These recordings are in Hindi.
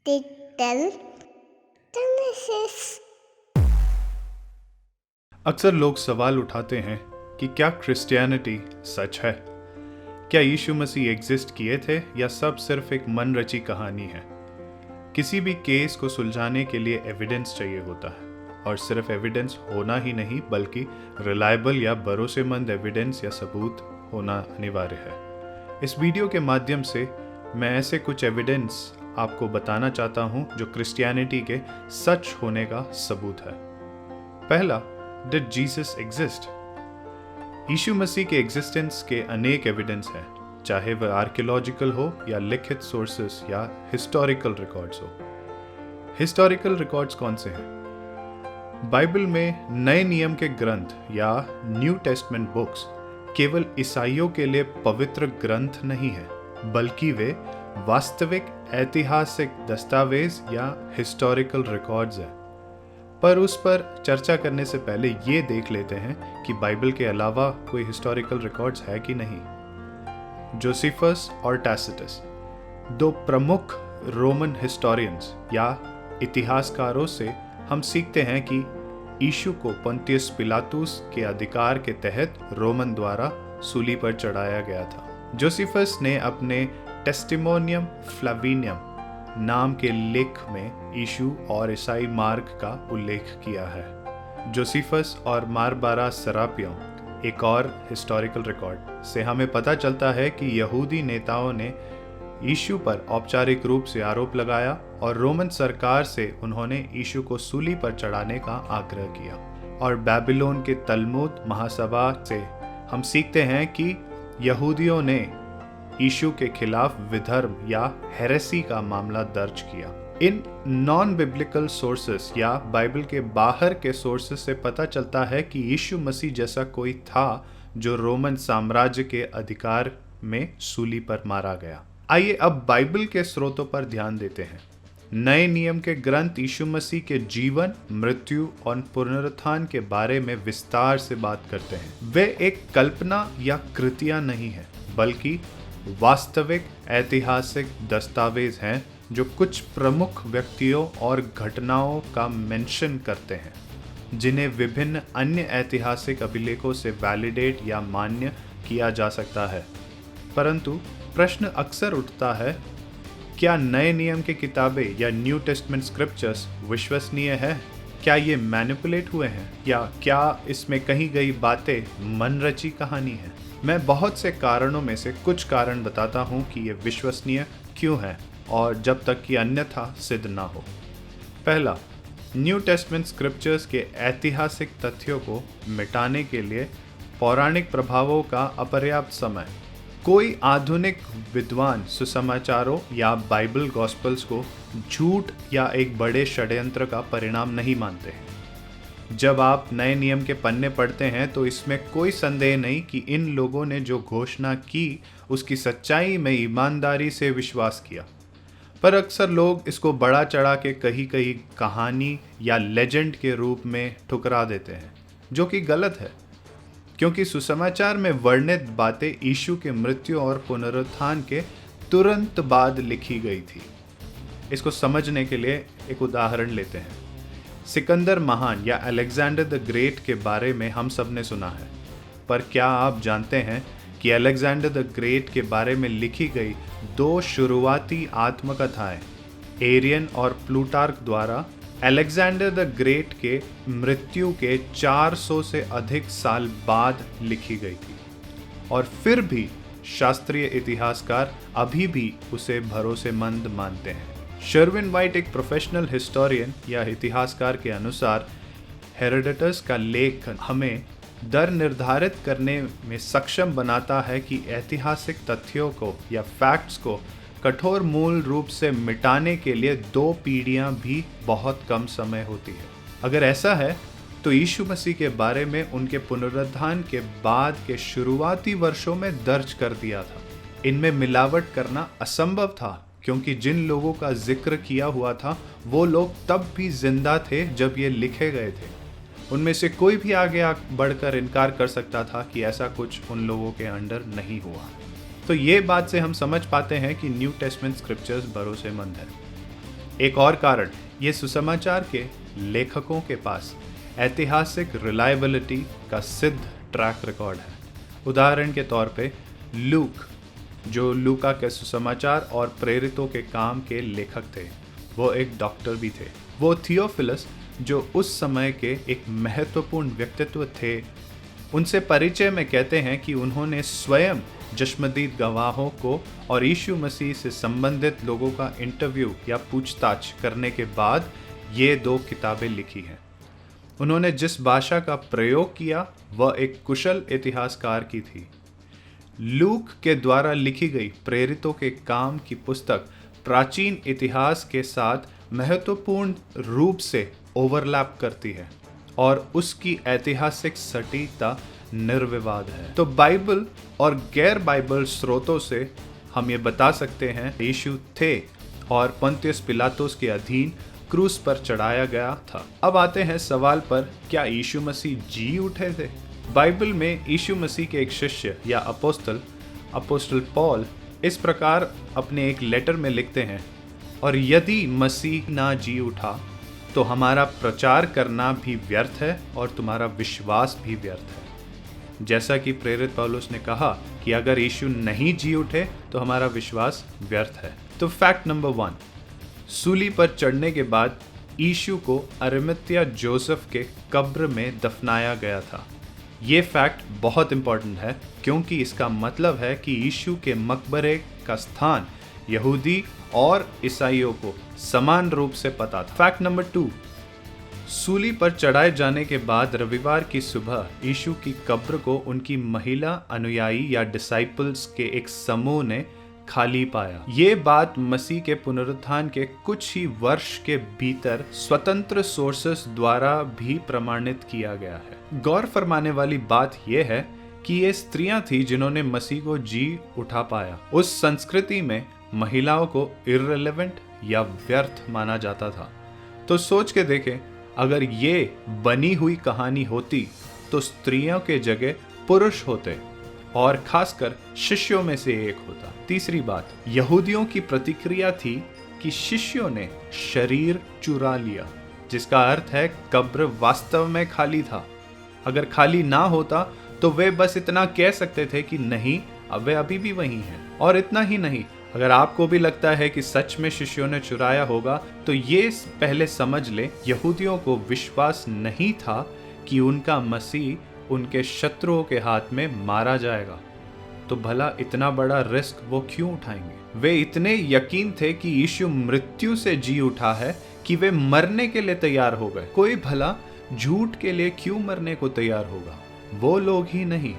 Title Genesis। अक्सर लोग सवाल उठाते हैं कि क्या क्रिश्चियनिटी सच है? क्या यीशु मसीह एग्जिस्ट किए थे या सब सिर्फ एक मन रची कहानी है? किसी भी केस को सुलझाने के लिए एविडेंस चाहिए होता है, और सिर्फ एविडेंस होना ही नहीं बल्कि रिलायबल या भरोसेमंद एविडेंस या सबूत होना अनिवार्य है। इस वीडियो के माध्यम से मैं ऐसे कुछ एविडेंस आपको बताना चाहता हूं जो क्रिश्चियनिटी के सच होने का सबूत है। पहला, डिड जीसस एग्जिस्ट? यीशु मसीह के एग्जिस्टेंस के अनेक एविडेंस हैं, चाहे वह आर्कियोलॉजिकल हो या लिखित सोर्सेस या हिस्टोरिकल रिकॉर्ड्स हो। हिस्टोरिकल रिकॉर्ड्स कौन से हैं? बाइबल में नए नियम के ग्रंथ या न्यू टेस्टमेंट बुक्स केवल ईसाइयों के लिए पवित्र ग्रंथ नहीं है, बल्कि वे वास्तविक ऐतिहासिक दस्तावेज या हिस्टोरिकल रिकॉर्ड्स हैं। पर उस पर चर्चा करने से पहले ये देख लेते हैं कि बाइबल के अलावा कोई हिस्टोरिकल रिकॉर्ड्स है कि नहीं। जोसेफस और टैसिटस, दो प्रमुख रोमन हिस्टोरियंस या इतिहासकारों से हम सीखते हैं कि यीशु को पोंतियस पिलातुस के अधिकार के तहत रोमन द्वारा सूली पर चढ़ाया गया था। जोसेफस ने अपने टेस्टिमोनियम फ्लाविनियम नाम के लेख में यीशु और ईसाई मार्ग का उल्लेख किया है। जोसेफस और मारबारा सरापियों, एक और हिस्टोरिकल रिकॉर्ड से हमें पता चलता है कि यहूदी नेताओं ने यीशु पर औपचारिक रूप से आरोप लगाया और रोमन सरकार से उन्होंने यीशु को सूली पर चढ़ाने का आग्रह किया। और बेबीलोन के तलमुद महासभा से हम सीखते हैं कि यहूदियों ने यीशु के खिलाफ विधर्म या हेरेसी का मामला दर्ज किया। इन नॉन बिब्लिकल सोर्सेस या बाइबल के बाहर के सोर्सेस से पता चलता है कि यीशु मसीह जैसा कोई था जो रोमन साम्राज्य के अधिकार में सूली पर मारा गया। आइए अब बाइबल के स्रोतों पर ध्यान देते हैं। नए नियम के ग्रंथ यीशु मसीह के जीवन, मृत्यु और पुनरुत्थान के बारे में विस्तार से बात करते हैं। वे एक कल्पना या कृतियां नहीं है, बल्कि वास्तविक ऐतिहासिक दस्तावेज हैं जो कुछ प्रमुख व्यक्तियों और घटनाओं का मेंशन करते हैं, जिन्हें विभिन्न अन्य ऐतिहासिक अभिलेखों से वैलिडेट या मान्य किया जा सकता है। परंतु प्रश्न अक्सर उठता है, क्या नए नियम की किताबें या न्यू टेस्टमेंट स्क्रिप्चर्स विश्वसनीय है? क्या ये मैनिपुलेट हुए हैं या क्या इसमें कही गई बातें मन रची कहानी है? मैं बहुत से कारणों में से कुछ कारण बताता हूँ कि ये विश्वसनीय क्यों है, और जब तक कि अन्यथा सिद्ध ना हो। पहला, न्यू टेस्टमेंट स्क्रिप्चर्स के ऐतिहासिक तथ्यों को मिटाने के लिए पौराणिक प्रभावों का अपर्याप्त समय। कोई आधुनिक विद्वान सुसमाचारों या बाइबल गॉस्पेल्स को झूठ या एक बड़े षड्यंत्र का परिणाम नहीं मानते हैं। जब आप नए नियम के पन्ने पढ़ते हैं तो इसमें कोई संदेह नहीं कि इन लोगों ने जो घोषणा की उसकी सच्चाई में ईमानदारी से विश्वास किया। पर अक्सर लोग इसको बड़ा चढ़ा के कहीं कहीं कहानी या लेजेंड के रूप में ठुकरा देते हैं, जो कि गलत है, क्योंकि सुसमाचार में वर्णित बातें यीशु के मृत्यु और पुनरुत्थान के तुरंत बाद लिखी गई थी। इसको समझने के लिए एक उदाहरण लेते हैं। सिकंदर महान या अलेक्जेंडर द ग्रेट के बारे में हम सब ने सुना है, पर क्या आप जानते हैं कि अलेक्जेंडर द ग्रेट के बारे में लिखी गई दो शुरुआती आत्मकथाएं एरियन और प्लूटार्क द्वारा अलेक्जेंडर द ग्रेट के मृत्यु के 400 से अधिक साल बाद लिखी गई थी, और फिर भी शास्त्रीय इतिहासकार अभी भी उसे भरोसेमंद मानते हैं। शर्विन वाइट, एक प्रोफेशनल हिस्टोरियन या इतिहासकार के अनुसार, हेरोडोटस का लेख हमें दर निर्धारित करने में सक्षम बनाता है कि ऐतिहासिक तथ्यों को या फैक्ट्स को कठोर मूल रूप से मिटाने के लिए 2 पीढ़ियां भी बहुत कम समय होती है। अगर ऐसा है तो यीशु मसीह के बारे में उनके पुनरुत्थान के बाद के शुरुआती वर्षों में दर्ज कर दिया था। इनमें मिलावट करना असंभव था, क्योंकि जिन लोगों का जिक्र किया हुआ था वो लोग तब भी जिंदा थे जब ये लिखे गए थे। उनमें से कोई भी आगे बढ़कर इनकार कर सकता था कि ऐसा कुछ उन लोगों के अंडर नहीं हुआ। तो ये बात से हम समझ पाते हैं कि न्यू टेस्टमेंट स्क्रिप्चर्स भरोसेमंद है। एक और कारण, ये सुसमाचार के लेखकों के पास ऐतिहासिक रिलायबिलिटी का सिद्ध ट्रैक रिकॉर्ड है। उदाहरण के तौर पे लूक, जो लूका के सुसमाचार और प्रेरितों के काम के लेखक थे, वो एक डॉक्टर भी थे। वो थियोफिलस, जो उस समय के एक महत्वपूर्ण व्यक्तित्व थे, उनसे परिचय में कहते हैं कि उन्होंने स्वयं चश्मदीद गवाहों को और यीशु मसीह से संबंधित लोगों का इंटरव्यू या पूछताछ करने के बाद ये 2 किताबें लिखी हैं। उन्होंने जिस भाषा का प्रयोग किया वह एक कुशल इतिहासकार की थी। लूक के द्वारा लिखी गई प्रेरितों के काम की पुस्तक प्राचीन इतिहास के साथ महत्वपूर्ण रूप से ओवरलैप करती है और उसकी ऐतिहासिक सटीकता निर्विवाद है। तो बाइबल और गैर बाइबल स्रोतों से हम ये बता सकते हैं यीशु थे और पंतियुस पिलातुस के अधीन क्रूस पर चढ़ाया गया था। अब आते हैं सवाल पर, क्या यीशु मसीह जी उठे थे? बाइबल में यीशु मसीह के एक शिष्य या अपोस्टल पॉल इस प्रकार अपने एक लेटर में लिखते हैं, और यदि मसीह ना जी उठा तो हमारा प्रचार करना भी व्यर्थ है और तुम्हारा विश्वास भी व्यर्थ है। जैसा कि प्रेरित पौलुस ने कहा कि अगर यीशु नहीं जी उठे तो हमारा विश्वास व्यर्थ है। तो फैक्ट नंबर 1, सूली पर चढ़ने के बाद यीशु को अरिमतिया जोसेफ के कब्र में दफनाया गया था। ये फैक्ट बहुत इंपॉर्टेंट है क्योंकि इसका मतलब है कि यीशु के मकबरे का स्थान यहूदी और ईसाइयों को समान रूप से पता था। फैक्ट नंबर 2, सूली पर चढ़ाए जाने के बाद रविवार की सुबह यीशु की कब्र को उनकी महिला अनुयायी या डिसाइपल्स के एक समूह ने खाली पाया। ये बात मसीह के पुनरुत्थान के कुछ ही वर्ष के भीतर स्वतंत्र सोर्सेस द्वारा भी प्रमाणित किया गया है। गौर फरमाने वाली बात यह है कि ये स्त्रियां थी जिन्होंने मसीह को जी उठा पाया। उस संस्कृति में महिलाओं को इररिलेवेंट या व्यर्थ माना जाता था। तो सोच के देखें, अगर ये बनी हुई कहानी होती तो स्त्रियों के जगह पुरुष होते और खासकर शिष्यों में से एक होता। तीसरी बात, यहूदियों की प्रतिक्रिया थी कि शिष्यों ने शरीर चुरा लिया, जिसका अर्थ है कब्र वास्तव में खाली था। अगर खाली ना होता तो वे बस इतना कह सकते थे कि नहीं, अब वे अभी भी वहीं हैं। और इतना ही नहीं, अगर आपको भी लगता है कि सच में शिष्यों ने चुराया होगा तो ये पहले समझ ले, यहूदियों को विश्वास नहीं था कि उनका मसीह उनके शत्रुओं के हाथ में मारा जाएगा। तो भला इतना बड़ा रिस्क वो क्यों उठाएंगे? वे इतने यकीन थे कि यीशु मृत्यु से जी उठा है कि वे मरने के लिए तैयार हो गए। कोई भला झूठ के लिए क्यों मरने को तैयार होगा? वो लोग ही नहीं,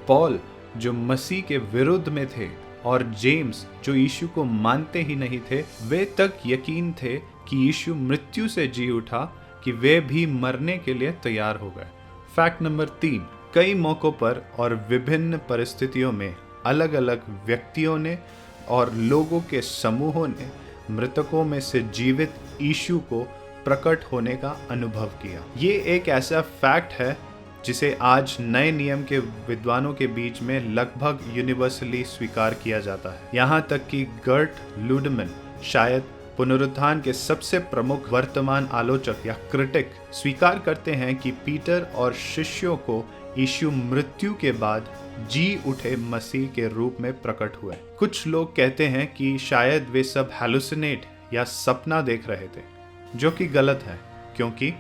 पॉल जो मसीह के विरुद्ध में थे और जेम्स जो यीशु को मानते ही नहीं थे, वे तक यकीन थे कि यीशु मृत्यु से जी उठा कि वे भी मरने के लिए तैयार हो गए। फैक्ट नंबर 3, कई मौकों पर और विभिन्न परिस्थितियों में अलग अलग व्यक्तियों ने और लोगों के समूहों ने मृतकों में से जीवित यीशु को प्रकट होने का अनुभव किया। ये एक ऐसा फैक्ट है जिसे आज नए नियम के विद्वानों के बीच में लगभग यूनिवर्सली स्वीकार किया जाता है। यहाँ तक कि गर्ट लुडमैन, शायद पुनरुत्थान के सबसे प्रमुख वर्तमान आलोचक या क्रिटिक, स्वीकार करते हैं कि पीटर और शिष्यों को यीशु मृत्यु के बाद जी उठे मसीह के रूप में प्रकट हुए। कुछ लोग कहते हैं कि शायद वे सब हैलुसिनेट या सपना देख रहे थे, जो कि गलत है, क्योंकि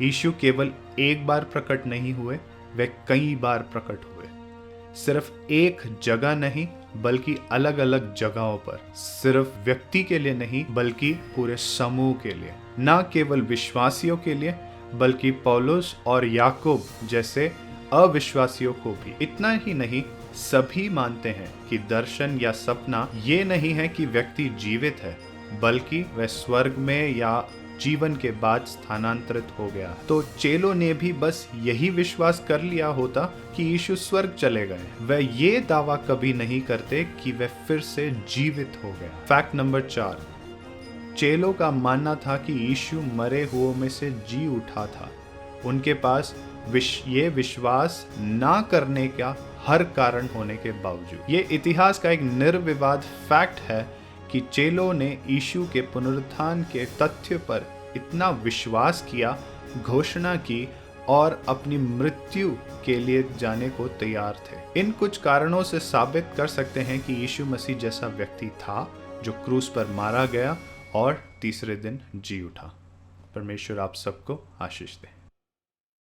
यीशु केवल एक बार प्रकट नहीं हुए, वे कई बार प्रकट हुए। सिर्फ एक जगह नहीं बल्कि अलग अलग जगहों पर, सिर्फ व्यक्ति के लिए नहीं बल्कि पूरे समूह के लिए, न केवल विश्वासियों के लिए बल्कि पौलुस और याकूब जैसे अविश्वासियों को भी। इतना ही नहीं, सभी मानते हैं कि दर्शन या सपना ये नहीं है कि व्यक्ति जीवित है, बल्कि वह स्वर्ग में या जीवन के बाद स्थानांतरित हो गया। तो चेलों ने भी बस यही विश्वास कर लिया होता कि यीशु स्वर्ग चले गए। वह ये दावा कभी नहीं करते कि वह फिर से जीवित हो गया। फैक्ट नंबर 4, चेलों का मानना था कि यीशु मरे हुओं में से जी उठा था। उनके पास ये विश्वास ना करने का हर कारण होने के बावजूद। ये इतिहास का एक निर्विवाद फैक्ट है कि चेलों ने यीशु के पुनरुत्थान के तथ्य पर इतना विश्वास किया, घोषणा की और अपनी मृत्यु के लिए जाने को तैयार थे। इन कुछ कारणों से साबित कर सकते हैं कि यीशु मसीह जैसा व्यक्ति था जो क्रूस पर मारा गया और तीसरे दिन जी उठा। परमेश्वर आप सबको आशीष दे।